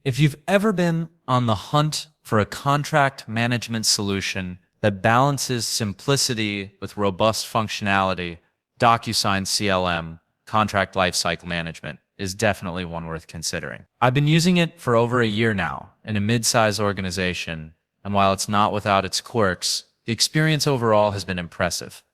If you've ever been on the hunt for a contract management solution that balances simplicity with robust functionality, DocuSign CLM, Contract Lifecycle Management, is definitely one worth considering. I've been using it for over a year now in a mid-size organization, and while it's not without its quirks, the experience overall has been impressive.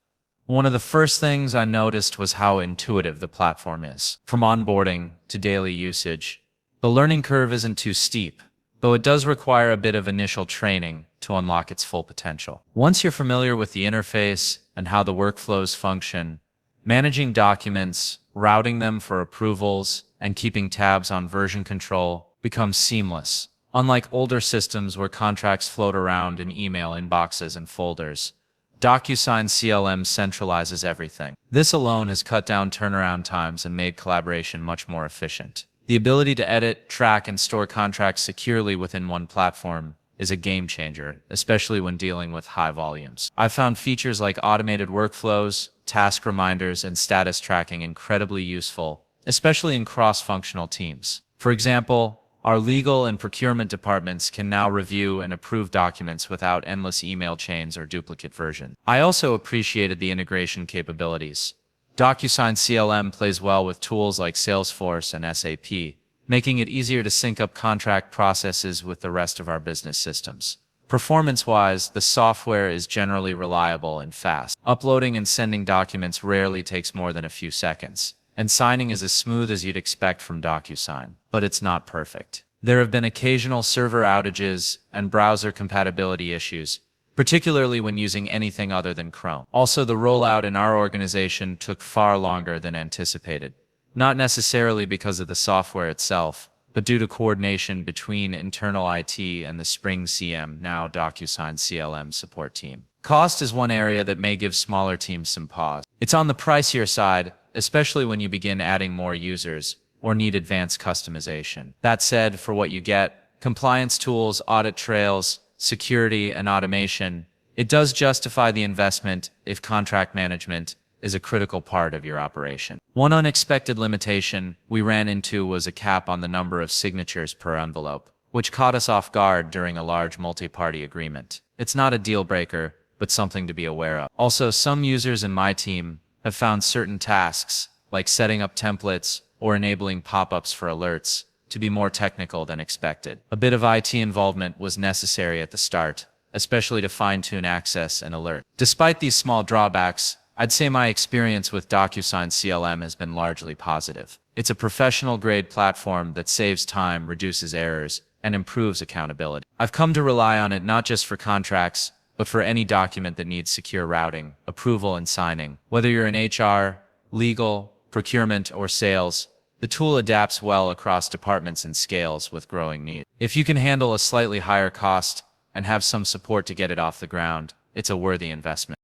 One of the first things I noticed was how intuitive the platform is. From onboarding to daily usage, the learning curve isn't too steep, though it does require a bit of initial training to unlock its full potential. Once you're familiar with the interface and how the workflows function, managing documents, routing them for approvals, and keeping tabs on version control becomes seamless. Unlike older systems where contracts float around in email inboxes and folders, DocuSign CLM centralizes everything. This alone has cut down turnaround times and made collaboration much more efficient. The ability to edit, track, and store contracts securely within one platform is a game changer, especially when dealing with high volumes. I've found features like automated workflows, task reminders, and status tracking incredibly useful, especially in cross-functional teams. For example, our legal and procurement departments can now review and approve documents without endless email chains or duplicate versions. I also appreciated the integration capabilities. DocuSign CLM plays well with tools like Salesforce and SAP, making it easier to sync up contract processes with the rest of our business systems. Performance-wise, the software is generally reliable and fast. Uploading and sending documents rarely takes more than a few seconds, and signing is as smooth as you'd expect from DocuSign, but it's not perfect. There have been occasional server outages and browser compatibility issues, particularly when using anything other than Chrome. Also, the rollout in our organization took far longer than anticipated, not necessarily because of the software itself, but due to coordination between internal IT and the Spring CM, now DocuSign CLM support team. Cost is one area that may give smaller teams some pause. It's on the pricier side, especially when you begin adding more users or need advanced customization. That said, for what you get, compliance tools, audit trails, security, and automation, it does justify the investment if contract management is a critical part of your operation. One unexpected limitation we ran into was a cap on the number of signatures per envelope, which caught us off guard during a large multi-party agreement. It's not a deal breaker, but something to be aware of. Also, some users in my team have found certain tasks, like setting up templates or enabling pop-ups for alerts, to be more technical than expected. A bit of IT involvement was necessary at the start, especially to fine-tune access and alert. Despite these small drawbacks, I'd say my experience with DocuSign CLM has been largely positive. It's a professional-grade platform that saves time, reduces errors, and improves accountability. I've come to rely on it not just for contracts, but for any document that needs secure routing, approval, and signing. Whether you're in HR, legal, procurement, or sales, the tool adapts well across departments and scales with growing needs. If you can handle a slightly higher cost and have some support to get it off the ground, it's a worthy investment.